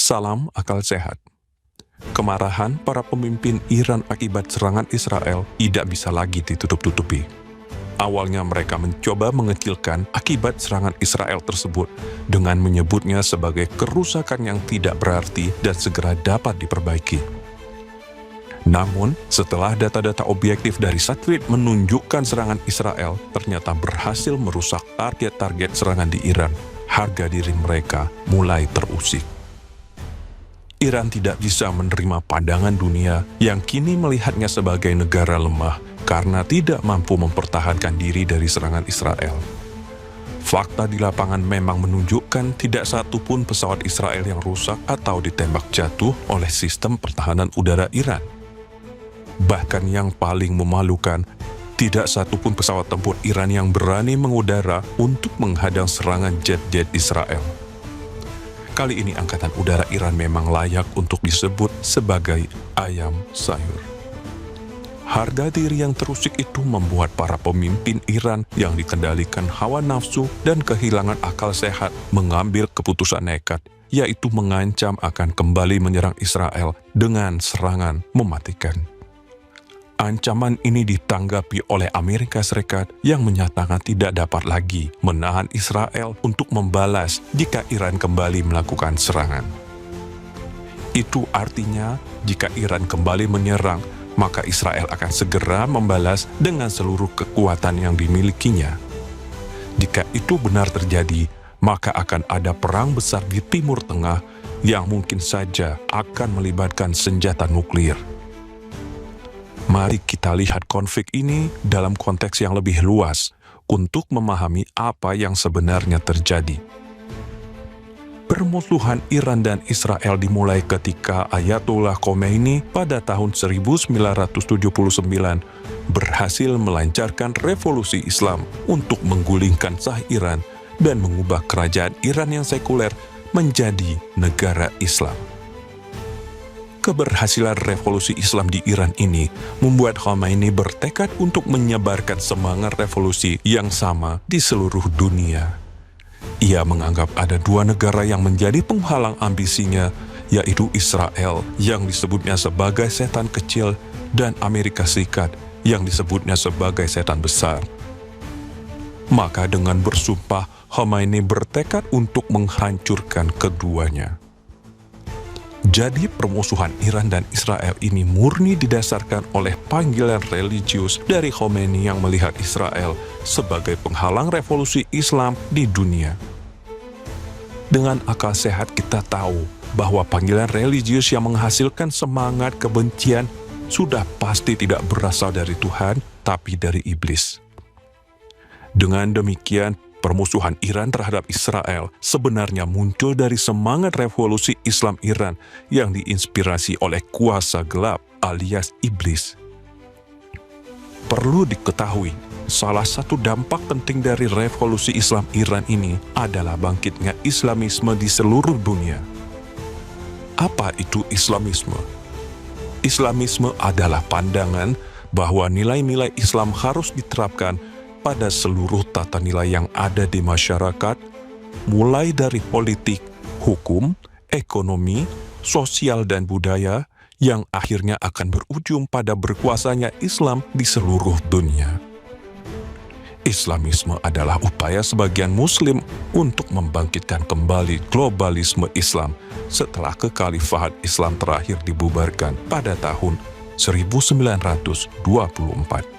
Salam akal sehat. Kemarahan para pemimpin Iran akibat serangan Israel tidak bisa lagi ditutup-tutupi. Awalnya mereka mencoba mengecilkan akibat serangan Israel tersebut dengan menyebutnya sebagai kerusakan yang tidak berarti dan segera dapat diperbaiki. Namun, setelah data-data objektif dari satelit menunjukkan serangan Israel ternyata berhasil merusak target-target serangan di Iran, harga diri mereka mulai terusik. Iran tidak bisa menerima pandangan dunia yang kini melihatnya sebagai negara lemah karena tidak mampu mempertahankan diri dari serangan Israel. Fakta di lapangan memang menunjukkan tidak satu pun pesawat Israel yang rusak atau ditembak jatuh oleh sistem pertahanan udara Iran. Bahkan yang paling memalukan, tidak satu pun pesawat tempur Iran yang berani mengudara untuk menghadang serangan jet-jet Israel. Kali ini Angkatan Udara Iran memang layak untuk disebut sebagai ayam sayur. Harga diri yang terusik itu membuat para pemimpin Iran yang dikendalikan hawa nafsu dan kehilangan akal sehat mengambil keputusan nekat, yaitu mengancam akan kembali menyerang Israel dengan serangan mematikan. Ancaman ini ditanggapi oleh Amerika Serikat yang menyatakan tidak dapat lagi menahan Israel untuk membalas jika Iran kembali melakukan serangan. Itu artinya jika Iran kembali menyerang, maka Israel akan segera membalas dengan seluruh kekuatan yang dimilikinya. Jika itu benar terjadi, maka akan ada perang besar di Timur Tengah yang mungkin saja akan melibatkan senjata nuklir. Mari kita lihat konflik ini dalam konteks yang lebih luas untuk memahami apa yang sebenarnya terjadi. Permusuhan Iran dan Israel dimulai ketika Ayatollah Khomeini pada tahun 1979 berhasil melancarkan revolusi Islam untuk menggulingkan Shah Iran dan mengubah kerajaan Iran yang sekuler menjadi negara Islam. Keberhasilan revolusi Islam di Iran ini membuat Khomeini bertekad untuk menyebarkan semangat revolusi yang sama di seluruh dunia. Ia menganggap ada dua negara yang menjadi penghalang ambisinya, yaitu Israel yang disebutnya sebagai setan kecil dan Amerika Serikat yang disebutnya sebagai setan besar. Maka dengan bersumpah, Khomeini bertekad untuk menghancurkan keduanya. Jadi permusuhan Iran dan Israel ini murni didasarkan oleh panggilan religius dari Khomeini yang melihat Israel sebagai penghalang revolusi Islam di dunia. Dengan akal sehat kita tahu bahwa panggilan religius yang menghasilkan semangat kebencian sudah pasti tidak berasal dari Tuhan, tapi dari iblis. Dengan demikian, permusuhan Iran terhadap Israel sebenarnya muncul dari semangat revolusi Islam Iran yang diinspirasi oleh kuasa gelap alias iblis. Perlu diketahui, salah satu dampak penting dari revolusi Islam Iran ini adalah bangkitnya Islamisme di seluruh dunia. Apa itu Islamisme? Islamisme adalah pandangan bahwa nilai-nilai Islam harus diterapkan pada seluruh tata nilai yang ada di masyarakat, mulai dari politik, hukum, ekonomi, sosial, dan budaya, yang akhirnya akan berujung pada berkuasanya Islam di seluruh dunia. Islamisme adalah upaya sebagian Muslim untuk membangkitkan kembali globalisme Islam setelah kekhalifahan Islam terakhir dibubarkan pada tahun 1924.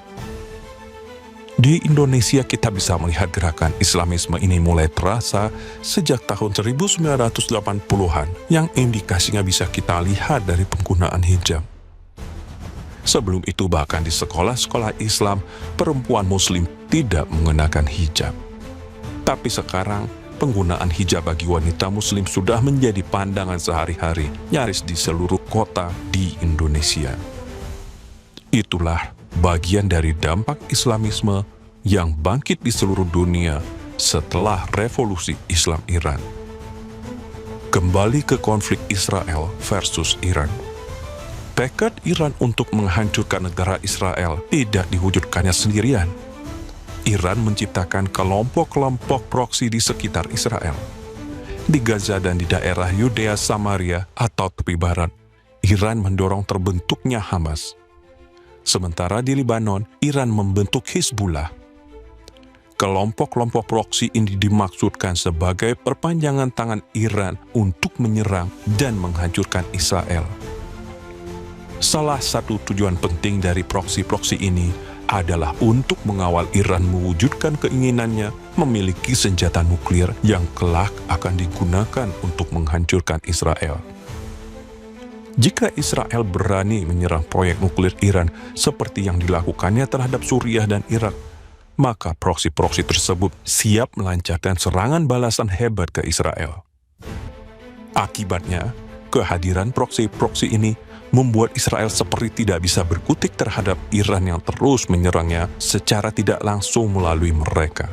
Di Indonesia kita bisa melihat gerakan Islamisme ini mulai terasa sejak tahun 1980-an yang indikasinya bisa kita lihat dari penggunaan hijab. Sebelum itu bahkan di sekolah-sekolah Islam, perempuan Muslim tidak mengenakan hijab. Tapi sekarang, penggunaan hijab bagi wanita Muslim sudah menjadi pandangan sehari-hari, nyaris di seluruh kota di Indonesia. Itulah bagian dari dampak Islamisme yang bangkit di seluruh dunia setelah revolusi Islam Iran. Kembali ke konflik Israel versus Iran. Tekad Iran untuk menghancurkan negara Israel tidak diwujudkannya sendirian. Iran menciptakan kelompok-kelompok proksi di sekitar Israel. Di Gaza dan di daerah Yudea Samaria atau tepi barat, Iran mendorong terbentuknya Hamas. Sementara di Lebanon, Iran membentuk Hizbullah. Kelompok-kelompok proksi ini dimaksudkan sebagai perpanjangan tangan Iran untuk menyerang dan menghancurkan Israel. Salah satu tujuan penting dari proksi-proksi ini adalah untuk mengawal Iran mewujudkan keinginannya memiliki senjata nuklir yang kelak akan digunakan untuk menghancurkan Israel. Jika Israel berani menyerang proyek nuklir Iran seperti yang dilakukannya terhadap Suriah dan Irak, maka proksi-proksi tersebut siap melancarkan serangan balasan hebat ke Israel. Akibatnya, kehadiran proksi-proksi ini membuat Israel seperti tidak bisa berkutik terhadap Iran yang terus menyerangnya secara tidak langsung melalui mereka.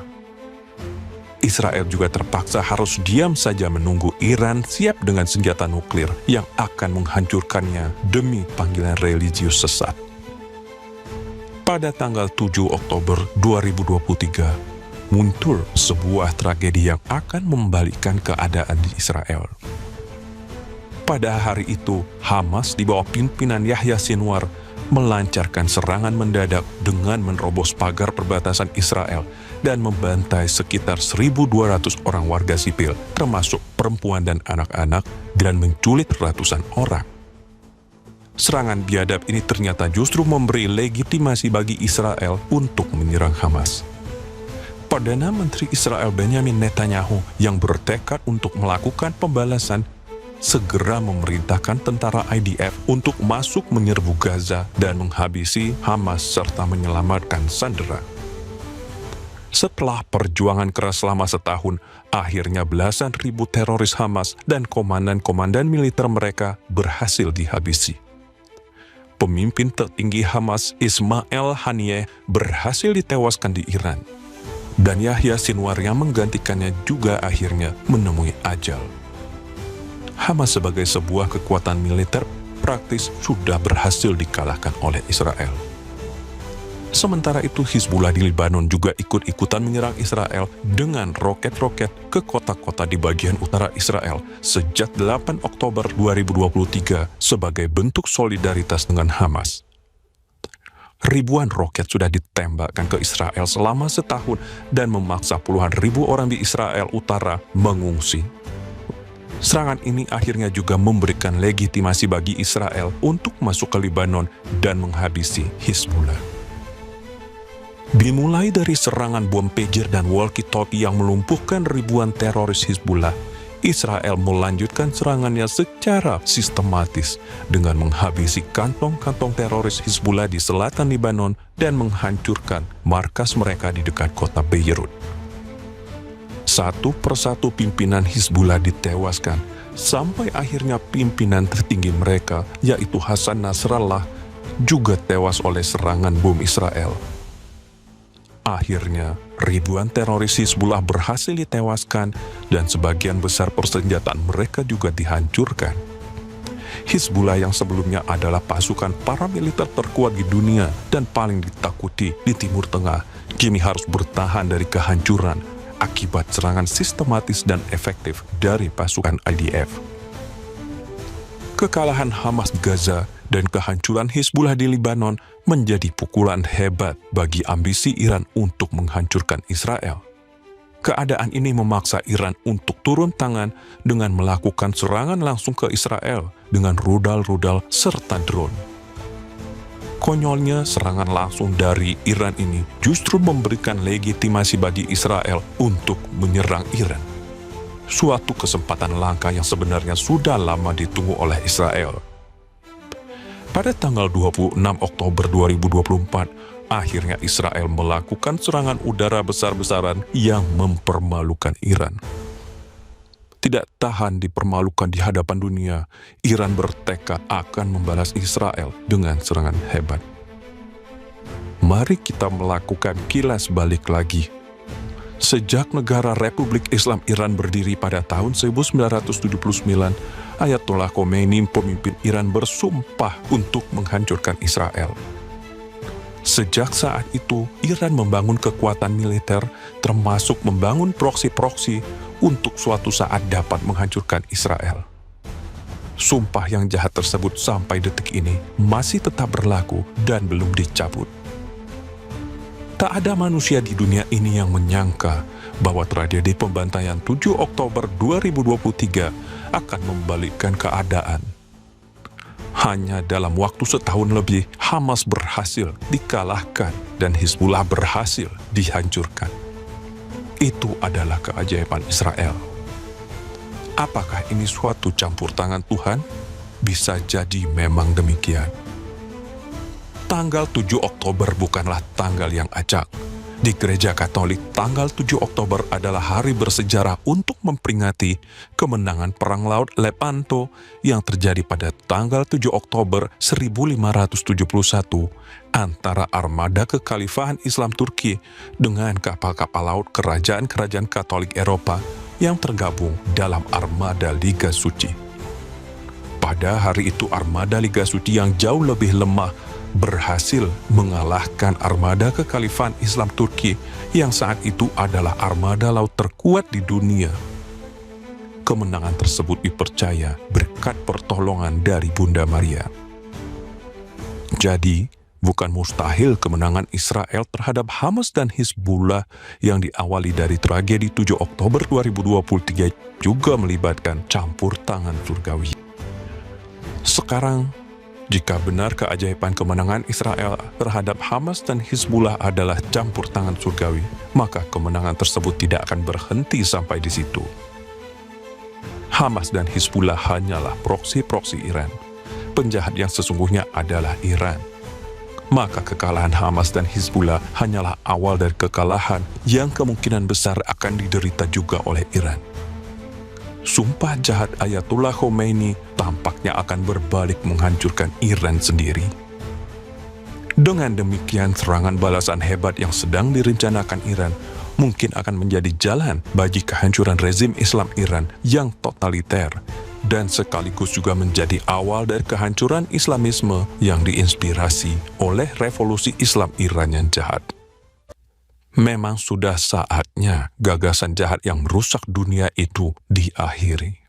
Israel juga terpaksa harus diam saja menunggu Iran siap dengan senjata nuklir yang akan menghancurkannya demi panggilan religius sesat. Pada tanggal 7 Oktober 2023, muncul sebuah tragedi yang akan membalikkan keadaan di Israel. Pada hari itu, Hamas di bawah pimpinan Yahya Sinwar melancarkan serangan mendadak dengan menerobos pagar perbatasan Israel dan membantai sekitar 1.200 orang warga sipil, termasuk perempuan dan anak-anak, dan menculik ratusan orang. Serangan biadab ini ternyata justru memberi legitimasi bagi Israel untuk menyerang Hamas. Perdana Menteri Israel Benjamin Netanyahu yang bertekad untuk melakukan pembalasan segera memerintahkan tentara IDF untuk masuk menyerbu Gaza dan menghabisi Hamas serta menyelamatkan sandera. Setelah perjuangan keras selama setahun, akhirnya belasan ribu teroris Hamas dan komandan-komandan militer mereka berhasil dihabisi. Pemimpin tertinggi Hamas, Ismail Haniyeh, berhasil ditewaskan di Iran. Dan Yahya Sinwar yang menggantikannya juga akhirnya menemui ajal. Hamas sebagai sebuah kekuatan militer praktis sudah berhasil dikalahkan oleh Israel. Sementara itu Hizbullah di Lebanon juga ikut-ikutan menyerang Israel dengan roket-roket ke kota-kota di bagian utara Israel sejak 8 Oktober 2023 sebagai bentuk solidaritas dengan Hamas. Ribuan roket sudah ditembakkan ke Israel selama setahun dan memaksa puluhan ribu orang di Israel Utara mengungsi. Serangan ini akhirnya juga memberikan legitimasi bagi Israel untuk masuk ke Lebanon dan menghabisi Hizbullah. Dimulai dari serangan bom pager dan walkie-talkie yang melumpuhkan ribuan teroris Hizbullah, Israel melanjutkan serangannya secara sistematis dengan menghabisi kantong-kantong teroris Hizbullah di selatan Lebanon dan menghancurkan markas mereka di dekat kota Beirut. Satu persatu pimpinan Hizbullah ditewaskan, sampai akhirnya pimpinan tertinggi mereka, yaitu Hasan Nasrallah, juga tewas oleh serangan bom Israel. Akhirnya, ribuan teroris Hizbullah berhasil ditewaskan dan sebagian besar persenjataan mereka juga dihancurkan. Hizbullah yang sebelumnya adalah pasukan paramiliter terkuat di dunia dan paling ditakuti di Timur Tengah, kini harus bertahan dari kehancuran akibat serangan sistematis dan efektif dari pasukan IDF. Kekalahan Hamas di Gaza dan kehancuran Hizbullah di Lebanon menjadi pukulan hebat bagi ambisi Iran untuk menghancurkan Israel. Keadaan ini memaksa Iran untuk turun tangan dengan melakukan serangan langsung ke Israel dengan rudal-rudal serta drone. Konyolnya, serangan langsung dari Iran ini justru memberikan legitimasi bagi Israel untuk menyerang Iran. Suatu kesempatan langka yang sebenarnya sudah lama ditunggu oleh Israel. Pada tanggal 26 Oktober 2024, akhirnya Israel melakukan serangan udara besar-besaran yang mempermalukan Iran. Tidak tahan dipermalukan di hadapan dunia, Iran bertekad akan membalas Israel dengan serangan hebat. Mari kita melakukan kilas balik lagi. Sejak negara Republik Islam Iran berdiri pada tahun 1979, Ayatollah Khomeini, pemimpin Iran, bersumpah untuk menghancurkan Israel. Sejak saat itu, Iran membangun kekuatan militer, termasuk membangun proksi-proksi untuk suatu saat dapat menghancurkan Israel. Sumpah yang jahat tersebut sampai detik ini masih tetap berlaku dan belum dicabut. Tak ada manusia di dunia ini yang menyangka bahwa tragedi pembantaian 7 Oktober 2023 akan membalikkan keadaan. Hanya dalam waktu setahun lebih, Hamas berhasil dikalahkan dan Hizbullah berhasil dihancurkan. Itu adalah keajaiban Israel. Apakah ini suatu campur tangan Tuhan? Bisa jadi memang demikian. Tanggal 7 Oktober bukanlah tanggal yang acak. Di Gereja Katolik, tanggal 7 Oktober adalah hari bersejarah untuk memperingati kemenangan Perang Laut Lepanto yang terjadi pada tanggal 7 Oktober 1571 antara armada kekhalifahan Islam Turki dengan kapal-kapal laut kerajaan-kerajaan Katolik Eropa yang tergabung dalam armada Liga Suci. Pada hari itu armada Liga Suci yang jauh lebih lemah berhasil mengalahkan armada kekhalifahan Islam Turki yang saat itu adalah armada laut terkuat di dunia. Kemenangan tersebut dipercaya berkat pertolongan dari Bunda Maria. Jadi, bukan mustahil kemenangan Israel terhadap Hamas dan Hizbullah yang diawali dari tragedi 7 Oktober 2023 juga melibatkan campur tangan surgawi. Sekarang, jika benar keajaiban kemenangan Israel terhadap Hamas dan Hizbullah adalah campur tangan surgawi, maka kemenangan tersebut tidak akan berhenti sampai di situ. Hamas dan Hizbullah hanyalah proksi-proksi Iran. Penjahat yang sesungguhnya adalah Iran. Maka kekalahan Hamas dan Hizbullah hanyalah awal dari kekalahan yang kemungkinan besar akan diderita juga oleh Iran. Sumpah jahat Ayatullah Khomeini tampaknya akan berbalik menghancurkan Iran sendiri. Dengan demikian, serangan balasan hebat yang sedang direncanakan Iran mungkin akan menjadi jalan bagi kehancuran rezim Islam Iran yang totaliter dan sekaligus juga menjadi awal dari kehancuran Islamisme yang diinspirasi oleh revolusi Islam Iran yang jahat. Memang sudah saatnya gagasan jahat yang merusak dunia itu diakhiri.